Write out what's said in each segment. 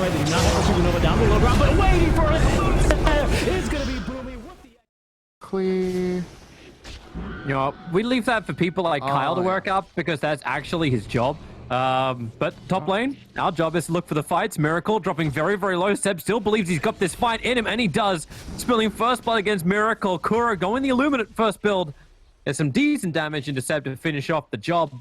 right. They do not have a supernova down the low ground, but waiting for it. It's going to be Boomy. What the... Clear. You know, we leave that for people like Kyle to work up because that's actually his job. But top lane, our job is to look for the fights. Miracle dropping very, very low. Seb still believes he's got this fight in him, and he does. Spilling first blood against Miracle. Kura going the Illuminate first build. There's some decent damage into Seb to finish off the job.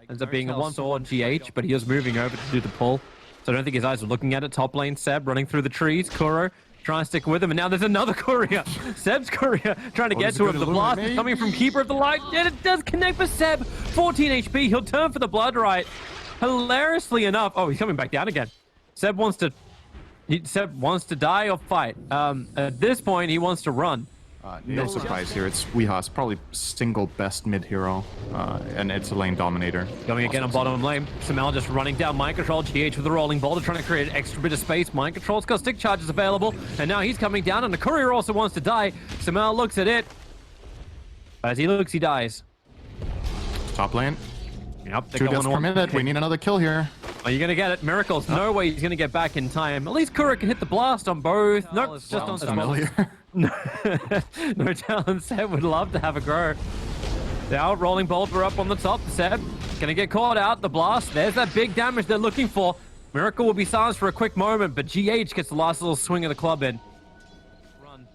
Ends up being a one-sword GH, but he is moving over to do the pull. So I don't think his eyes are looking at it. Top lane, Seb running through the trees. Kuro trying to stick with him, and now there's another courier. Seb's courier trying to get to him. The blast is coming from Keeper of the Light, and it does connect with Seb. 14 HP. He'll turn for the Blood Right. Hilariously enough, oh, he's coming back down again. Seb wants to die or fight. At this point, he wants to run. No surprise here. It's Weeha's probably single best mid hero, and it's a lane dominator. Going again on bottom lane. Samel just running down Mind Control. GH with the rolling boulder, trying to create an extra bit of space. Mind Control's got stick charges available, and now he's coming down, and the courier also wants to die. Samel looks at it. As he looks, he dies. Top lane. Yep, 2 deaths per minute. We need another kill here. Are you going to get it? Miracles. No way he's going to get back in time. At least Kura can hit the blast on both. Nope, just on familiar. No challenge. Seb would love to have a grow. Now rolling boulder up on the top. Seb gonna get caught out. The blast. There's that big damage they're looking for. Miracle will be silenced for a quick moment, but GH gets the last little swing of the club in. Run.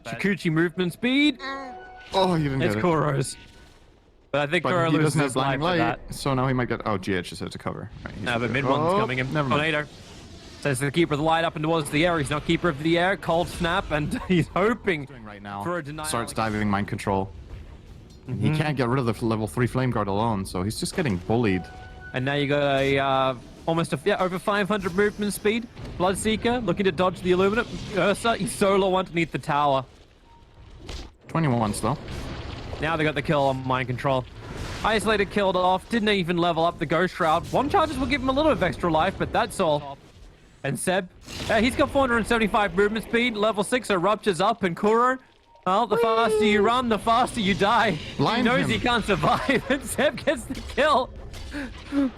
Shikuchi movement speed. Oh, you didn't get it. It's Kuro's. But I think Kuro loses his life for that. So now he might get... Oh, GH just had to cover. Right, no, but mid one's coming in. Never mind. Tornado. Says the Keeper of the Light up and towards the air. He's not Keeper of the Air. Cold snap, and he's hoping right now for a denial. Starts diving Mind Control. He can't get rid of the level 3 Flame Guard alone, so he's just getting bullied. And now you got a almost over 500 movement speed. Bloodseeker looking to dodge the Illuminate. Ursa, he's solo underneath the tower. 21s though. Now they got the kill on Mind Control. Isolated killed off. Didn't even level up the Ghost Shroud. One charges will give him a little bit of extra life, but that's all. And Seb, he's got 475 movement speed. Level 6, so Rupture's up. And Kuro, well, the faster you run, the faster you die. He knows he can't survive, and Seb gets the kill. I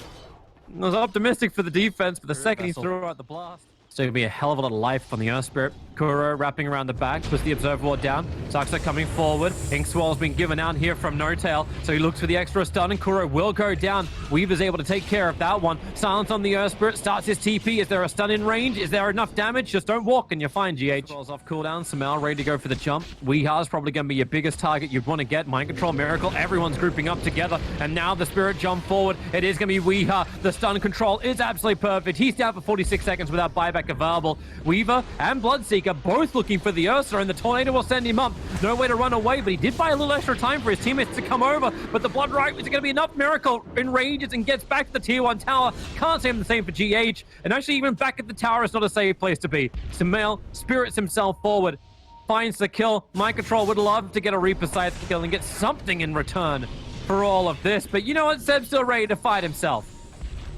was optimistic for the defense, but the second he threw out the blast. So it'll be a hell of a lot of life on the Earth Spirit. Kuro wrapping around the back, puts the Observer Ward down. Saxa coming forward. Inkswell's been given out here from No Tail, so he looks for the extra stun, and Kuro will go down. Weaver's able to take care of that one. Silence on the Earth Spirit, starts his TP. Is there a stun in range? Is there enough damage? Just don't walk and you're fine, GH. Rolls off cooldown. Samel ready to go for the jump. Weeha's probably going to be your biggest target you'd want to get. Mind Control, Miracle, everyone's grouping up together, and now the Spirit jump forward. It is going to be Weeha. The stun control is absolutely perfect. He's down for 46 seconds without buyback available. Weaver and Bloodseeker both looking for the Ursa, and the Tornado will send him up. No way to run away, but he did buy a little extra time for his teammates to come over. But the Blood Right is going to be enough. Miracle enrages and gets back to the tier 1 tower. Can't say the same for GH. And actually, even back at the tower is not a safe place to be. Samel spirits himself forward, finds the kill. Mind Control would love to get a Reaper Scythe kill and get something in return for all of this. But you know what? Seb's still ready to fight himself.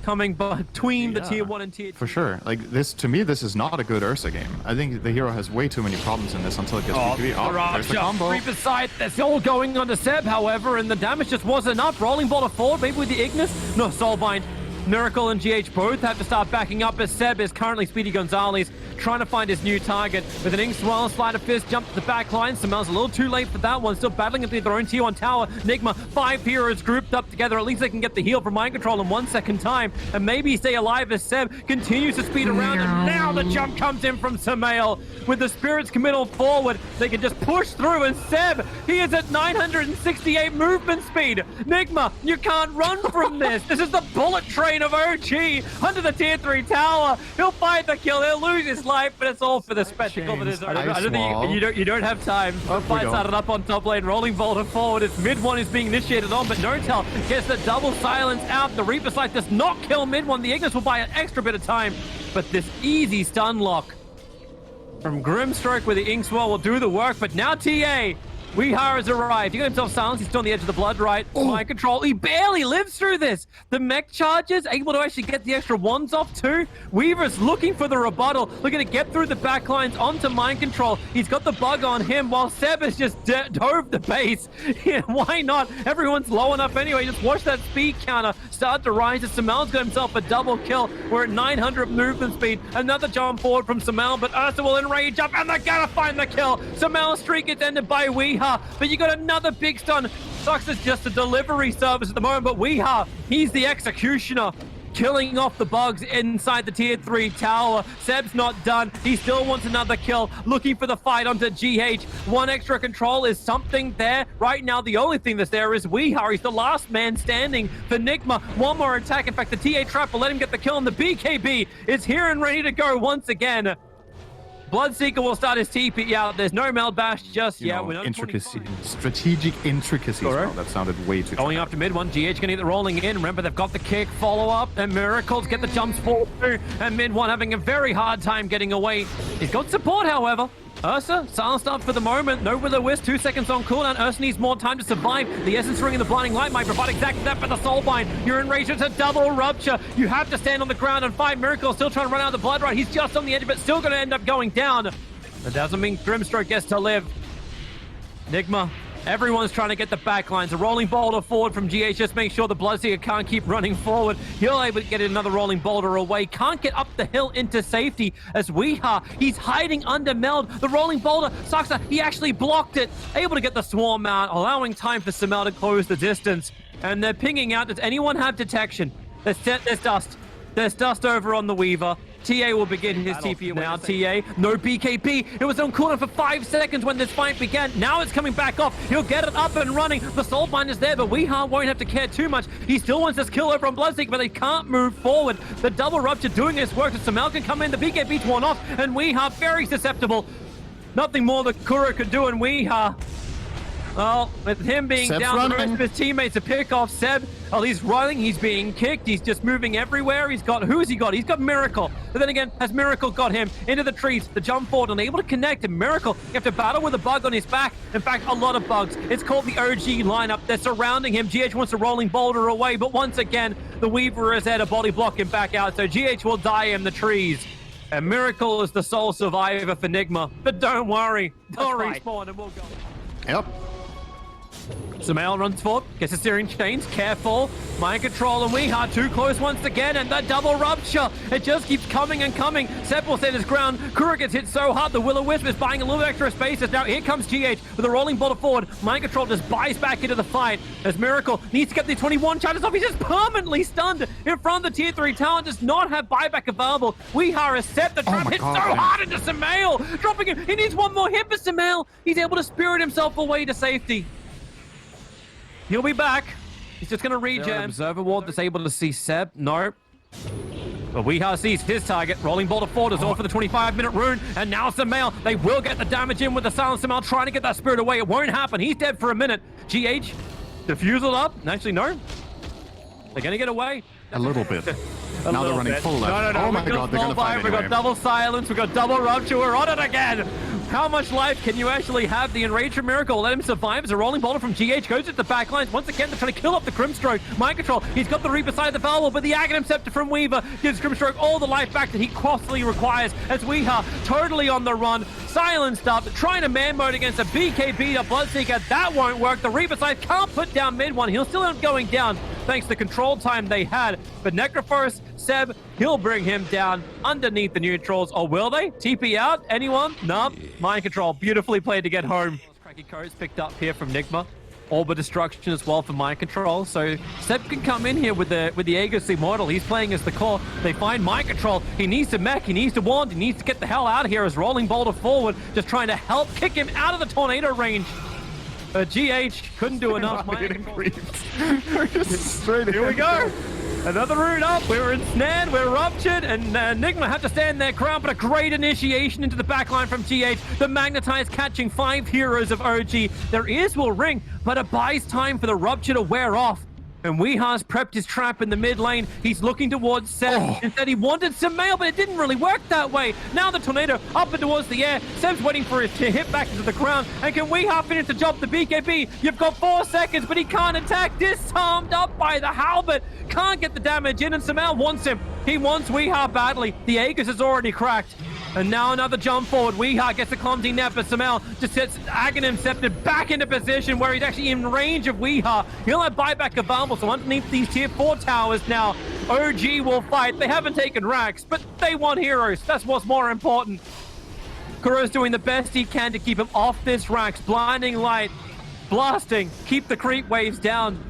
Coming between the tier 1 and tier 2. For sure. Like, this, to me, this is not a good Ursa game. I think the hero has way too many problems in this until it gets BKB. Oh, there's the combo. Reaper Scythe, that's all going onto Seb, however, and the damage just wasn't enough. Rolling Boulder forward, maybe with the Ignis. No, Soulbind. Miracle and GH both have to start backing up as Seb is currently Speedy Gonzalez trying to find his new target. With an Inkswell, Sleight of Fist, jump to the back line. Samel's a little too late for that one. Still battling at their own tier 1 tower. Nigma, 5 heroes grouped up together. At least they can get the heal from Mind Control in 1 second time and maybe stay alive as Seb continues to speed around. And now the jump comes in from Samel. With the Spirits committal forward, they can just push through. And Seb, he is at 968 movement speed. Nigma, you can't run from this. This is the bullet train of OG under the tier 3 tower. He'll find the kill. He'll lose his life, but it's all for the spectacle that is. I don't think you don't have time. The fight started up on top lane. Rolling Boulder forward. It's mid one is being initiated on, but No Tail gets the double silence out. The Reaper Scythe does not kill mid one. The Ignis will buy an extra bit of time, but this easy stun lock from Grimstroke with the Inkswell will do the work. But now TA Weeha has arrived. He got himself silenced. He's still on the edge of the blood, right? Mind control. He barely lives through this. The mech charges, able to actually get the extra wands off too. Weaver's looking for the rebuttal, looking to get through the back lines onto mind control. He's got the bug on him while Seb has just dove the base. Yeah, why not? Everyone's low enough anyway. Just watch that speed counter start to rise as Samel's got himself a double kill. We're at 900 movement speed. Another jump forward from Samel, but Ursa will enrage up and they're gonna find the kill. Samel's streak gets ended by Weeha, but you got another big stun. Sucks is just a delivery service at the moment, but Weeha, he's the executioner, killing off the bugs inside the tier 3 tower. Seb's not done. He still wants another kill, looking for the fight onto GH. One extra control is something there. Right now, the only thing that's there is Weeha. He's the last man standing for Nigma. One more attack. In fact, the TA trap will let him get the kill, and the BKB is here and ready to go once again. Bloodseeker will start his TP out. There's no meld bash just yet. Strategic intricacies. Well, that sounded way too going after mid one. GH gonna get the rolling in. Remember, they've got the kick, follow up, and Miracles get the jumps forward. And mid one having a very hard time getting away. He's got support, however. Ursa, silenced up for the moment. No Will-O-Wisp, 2 seconds on cooldown. Ursa needs more time to survive. The Essence Ring and the Blinding Light might provide exactly that for the Soulbind. You're enraged. It's a double rupture. You have to stand on the ground and fight. Miracle still trying to run out of the blood right. He's just on the edge, but still going to end up going down. That doesn't mean Grimstroke gets to live. Nigma, everyone's trying to get the backlines. A rolling boulder forward from GH. Just make sure the Bloodseeker can't keep running forward. He'll able to get another rolling boulder away. Can't get up the hill into safety as Weeha, he's hiding under Meld. The rolling boulder, Saksa, he actually blocked it. Able to get the swarm out, allowing time for Samel to close the distance. And they're pinging out. Does anyone have detection? There's dust. There's dust over on the Weaver. TA will begin his TP now. TA, no BKB. It was on cooldown for 5 seconds when this fight began. Now it's coming back off. He'll get it up and running. The Soulbind is there, but Weeha won't have to care too much. He still wants this kill over on Bloodseeker, but they can't move forward. The double rupture doing his work. Samel can come in. The BKB's worn off, and Weeha very susceptible. Nothing more that Kura could do, and Weeha, well, with him being Seb's down, the running. rest of his teammates to pick off Seb. Oh, he's running, he's being kicked, he's just moving everywhere. Who's he got? He's got Miracle. But then again, has Miracle got him into the trees, the jump forward, unable to connect. And Miracle, you have to battle with a bug on his back. In fact, a lot of bugs. It's called the OG lineup. They're surrounding him. GH wants a rolling boulder away, but once again, the Weaver is there to body block him back out. So GH will die in the trees. And Miracle is the sole survivor for Nigma. But don't worry, they'll respawn and we'll go. Yep. Samel runs forward, gets the steering chains, careful, mind control, and Weeha too close once again, and the double rupture. It just keeps coming and coming. Seb will set his ground. Kura gets hit so hard, the Will-O-Wisp is buying a little extra space. As now here comes GH with a rolling boulder forward. Mind control just buys back into the fight as Miracle needs to get the 21 charges off. He's just permanently stunned in front of the tier 3 talent, does not have buyback available. Weeha has set the trap, hit so hard into Samel, dropping him. He needs one more hit for Samel. He's able to spirit himself away to safety. He'll be back. He's just going to regen. Observer ward that's able to see Seb. No. But Weeha sees his target. Rolling boulder forward is all for the 25-minute rune. And now Samel. They will get the damage in with the silent Samel trying to get that spirit away. It won't happen. He's dead for a minute. GH, defusal up. Actually, no. They're going to get away. A little bit. Now they're running full left. No. Oh my god, they're going to fight We've got double silence. We've got double rupture. We're on it again. How much life can you actually have? The Enraged Miracle let him survive as a rolling boulder from GH goes at the back lines. Once again, they're trying to kill off the Grimstroke. Mind control. He's got the Reaper side of the Valve, but the Aghanim Scepter from Weaver gives Grimstroke all the life back that he costly requires as Weeha totally on the run, silenced up, trying to man mode against a BKB to Bloodseeker. That won't work. The Reaper side can't put down mid one. He'll still end up going down thanks to the control time they had. But Necrophorus, Seb, he'll bring him down underneath the neutrals. Or will they? TP out? Anyone? No. Mind control. Beautifully played to get home. Cracky codes picked up here from Nigma. Orb destruction as well for mind control. So Seb can come in here with the Aegis Immortal. He's playing as the core. They find mind control. He needs to mech. He needs to wand. He needs to get the hell out of here as rolling boulder forward. Just trying to help kick him out of the tornado range. GH couldn't do enough. Here we go. Another rune up. We're ensnared. We're ruptured. And Nigma have to stand their ground. But a great initiation into the backline from GH. The Magnetize catching 5 heroes of OG. Their ears will ring, but it buys time for the rupture to wear off. And Weeha's prepped his trap in the mid lane. He's looking towards Seb. Instead, he wanted some mail, but it didn't really work that way. Now the tornado up and towards the air. Seb's waiting for it to hit back into the ground. And can Weeha finish the job? The BKB, you've got 4 seconds, but he can't attack. Disarmed up by the halberd. Can't get the damage in, and Samel wants him. He wants Weeha badly. The Aegis is already cracked. And now another jump forward. Weeha gets a clumsy net, but Samel just gets Aghanim Scepted back into position where he's actually in range of Weeha. He'll have buyback available, so underneath these tier 4 towers now, OG will fight. They haven't taken racks, but they want heroes. That's what's more important. Kuro's doing the best he can to keep him off this racks. Blinding light, blasting, keep the creep waves down.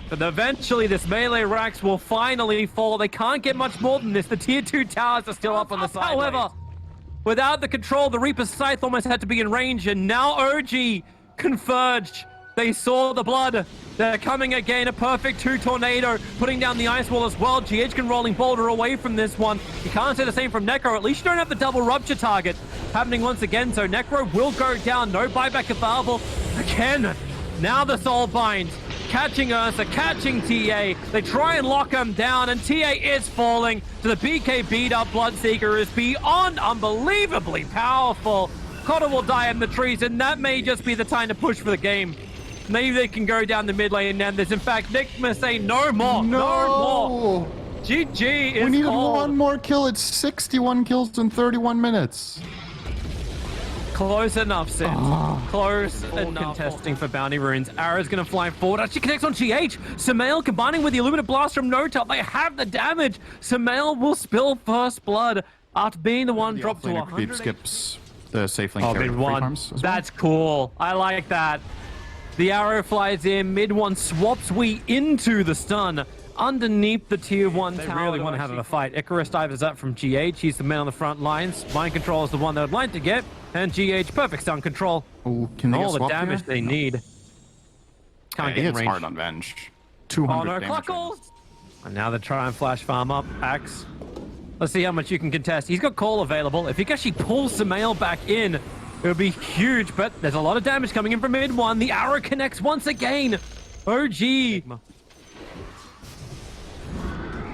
But eventually this melee racks will finally fall. They can't get much more than this. The tier 2 towers are still up on the side. However, without the control, the Reaper's Scythe almost had to be in range, and now OG converged. They saw the blood. They're coming again. A perfect 2 tornado, putting down the ice wall as well. GH can rolling boulder away from this one. You can't say the same from Necro. At least you don't have the double rupture target happening once again. So Necro will go down. No buyback available. Again, now the soul binds. Catching Ursa, catching TA. They try and lock him down, and TA is falling to the BK beat up. Bloodseeker is beyond unbelievably powerful. Cotter will die in the trees, and that may just be the time to push for the game. Maybe they can go down the mid lane and there's in fact Nigma say no more. No more. GG is We needed called. 1 more kill. It's 61 kills in 31 minutes. Close enough, Sim. Close enough. Contesting for bounty runes. Arrow's gonna fly forward. Actually connects on GH. Samael combining with the Illuminate Blast from No-Top. They have the damage. Samael will spill first blood after being the one dropped to 100. Creep skips the safe lane carry mid one. farms as well. That's cool. I like that. The arrow flies in. Mid one swaps we into the stun. Underneath the tier 1 tower. They really want to have a fight. Icarus dives up from GH. He's the man on the front lines. Mind control is the one they would like to get. And GH, perfect stun control. Oh, can they all get the damage they need. Can't get in it's range. hard on Venge. 200 no, damage. Cluckles! And now they try and flash farm up. Axe. Let's see how much you can contest. He's got call available. If he can actually pull Samael back in, it would be huge. But there's a lot of damage coming in from mid 1. The arrow connects once again. OG.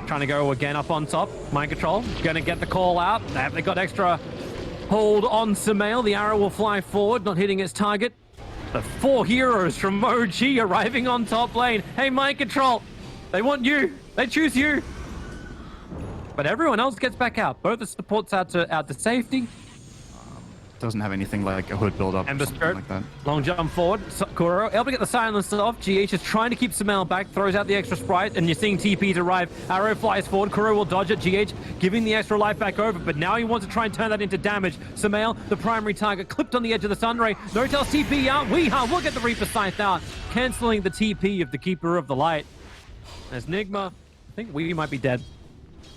Trying to go again up on top. Mind control. Gonna get the call out. They got extra hold on Samael. The arrow will fly forward, not hitting its target. The 4 heroes from OG arriving on top lane. Hey, mind control. They want you. They choose you. But everyone else gets back out. Both the supports out to safety. Doesn't have anything like a hood build up or Ember something Spirit, like that. long jump forward. Kuro able to get the silence off. GH is trying to keep Samael back, throws out the extra sprite, and you're seeing TPs arrive. Arrow flies forward. Kuro will dodge it. GH giving the extra life back over, but now he wants to try and turn that into damage. Samael, the primary target, clipped on the edge of the Sunray. No-Tail's TP out. Weeha will get the Reaper Scythe out, canceling the TP of the Keeper of the Light. As Nigma, I think we might be dead.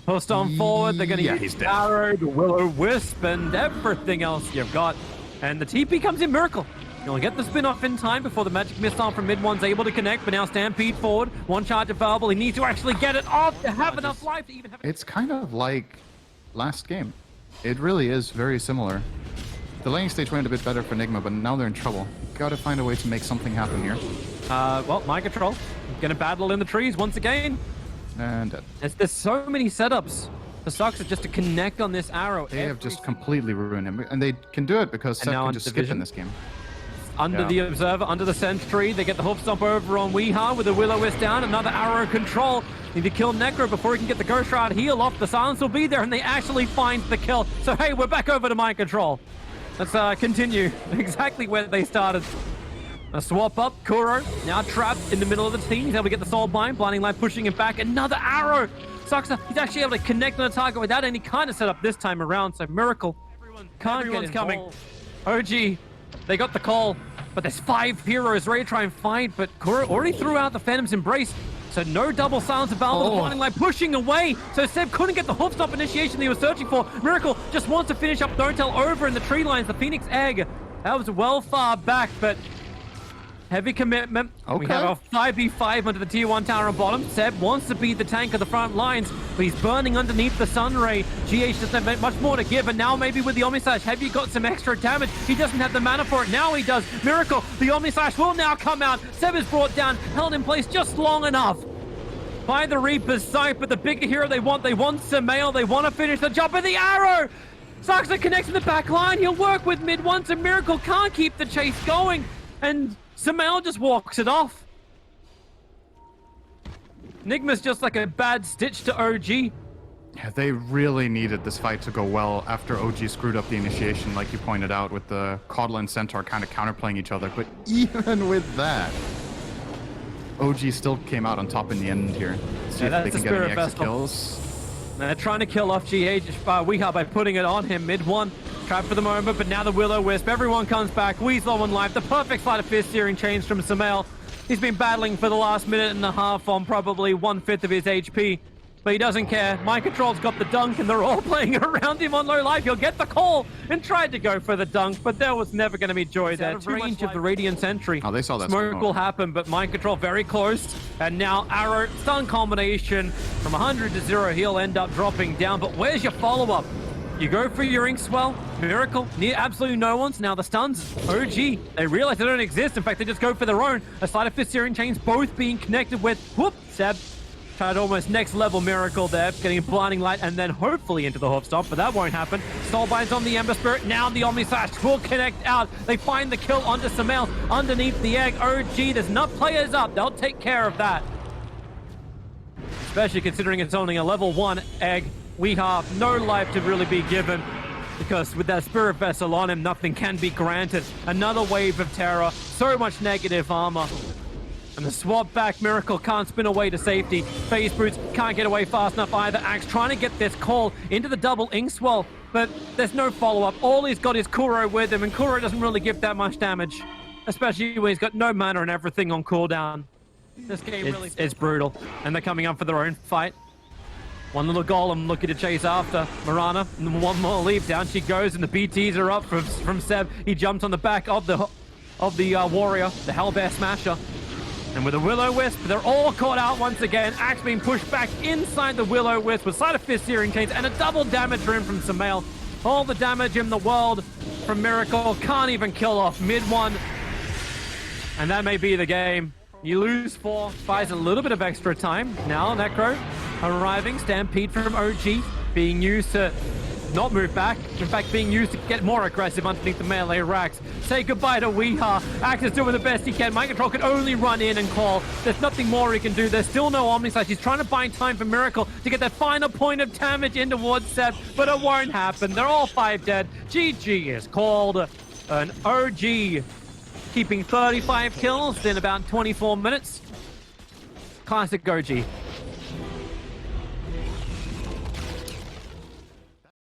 Pushed on forward. They're going to use he's dead. Arrow, the Will-O-Wisp, and everything else you've got. And the TP comes in Miracle. You'll get the spin-off in time before the magic missile from mid 1's able to connect, but now Stampede forward. 1 charge available. He needs to actually get it off to have enough life to even have it. It's kind of like last game. It really is very similar. The laning stage went a bit better for Nigma, but now they're in trouble. Gotta find a way to make something happen here. Well, mind control. Gonna battle in the trees once again. And dead. There's so many setups. The sucks is just to connect on this arrow. They have just completely ruined him. And they can do it because Seth now can on just skip Division. in this game. Under Yeah. the Observer, under the Sentry. They get the hoof stomp over on Weeha with the Will-O-Wisp down. Another arrow control. Need to kill Necro before he can get the Ghost Shroud heal off. The silence will be there, and they actually find the kill. So, hey, we're back over to mind control. Let's continue exactly where they started. A swap up. Kuro now trapped in the middle of the team. He's able to get the Soul Bind. Blinding Light pushing him back. Another arrow. Sucks. He's actually able to connect on the target without any kind of setup this time around. So, Miracle. Everyone's coming. OG, they got the call. But there's 5 heroes ready to try and fight. But Kuro already threw out the Phantom's Embrace. So no double silence available. The Blinding Light pushing away. So Seb couldn't get the hoof stop initiation that he was searching for. Miracle just wants to finish up Don't Tell over in the tree lines. The Phoenix Egg. That was well far back, but Heavy commitment. We Okay. have a 5v5 under the tier 1 tower on bottom. Seb wants to be the tank of the front lines, but he's burning underneath the sun ray. GH doesn't have much more to give, and now maybe with the Omnislash, Heavy got some extra damage. He doesn't have the mana for it. Now he does. Miracle, the Omnislash will now come out. Seb is brought down, held in place just long enough by the Reaper's sight, but the bigger hero they want Samael. They want to finish the job, but the arrow! Saxa connects in the back line. He'll work with mid once, and Miracle can't keep the chase going, and Samael just walks it off. Nigma's just like a bad stitch to OG. Yeah, they really needed this fight to go well after OG screwed up the initiation, like you pointed out, with the Caudal and Centaur kind of counterplaying each other. But even with that, OG still came out on top in the end here. See if they can get any extra kills. They're trying to kill off GH Weeha by putting it on him mid-1. Trapped for the moment, but now the Will-O-Wisp. Everyone comes back. Weaslow on life. The perfect sleight of fist searing chains from Samael. He's been battling for the last minute and a half on probably 1/5 of his HP. But he doesn't care. Mind Control's got the dunk, and they're all playing around him on low life. He'll get the call and tried to go for the dunk, but there was never going to be joy there. Too range of the Radiant Sentry. Oh, they saw that. Smoke will happen, but Mind Control very close. And now Arrow, stun combination from 100 to 0. He'll end up dropping down, but where's your follow-up? You go for your Inkswell, Miracle, near absolutely no one's. Now the stuns, OG, they realize they don't exist. In fact, they just go for their own. A sleight of fist searing chains both being connected with, whoop, Seb. Tried almost next level Miracle there, getting a blinding light and then hopefully into the hoof stomp, but that won't happen. Soulbind's on the Ember Spirit, now the Omnislash will connect out. They find the kill onto Samael underneath the egg. OG, there's enough players up, they'll take care of that. Especially considering it's only a level 1 egg. We have no life to really be given, because with that Spirit Vessel on him, nothing can be granted. Another wave of terror, so much negative armor. And the swap back, Miracle can't spin away to safety. Phase Boots can't get away fast enough either. Axe trying to get this call into the double Inkswell, but there's no follow-up. All he's got is Kuro with him, and Kuro doesn't really give that much damage, especially when he's got no mana and everything on cooldown. This game it's brutal, and they're coming up for their own fight. One little golem looking to chase after Mirana, and one more leap. Down she goes, and the BTs are up from Seb. He jumps on the back of the warrior, the Hellbear Smasher. And with a Will-O-Wisp, they're all caught out once again. Axe being pushed back inside the Will-O-Wisp with sleight of fist searing chains and a double damage room from Samael. All the damage in the world from Miracle. Can't even kill off mid-1. And that may be the game. You lose 4, buys a little bit of extra time. Now Necro arriving, Stampede from OG being used to not move back, in fact being used to get more aggressive underneath the melee racks. Say goodbye to Weeha. Axe is doing the best he can. Mind Control can only run in and call. There's nothing more he can do. There's still no Omnislash. He's trying to buy time for Miracle to get that final point of damage in towards Seb, but it won't happen. They're all 5 dead. GG is called. An OG keeping 35 kills in about 24 minutes. Classic OG.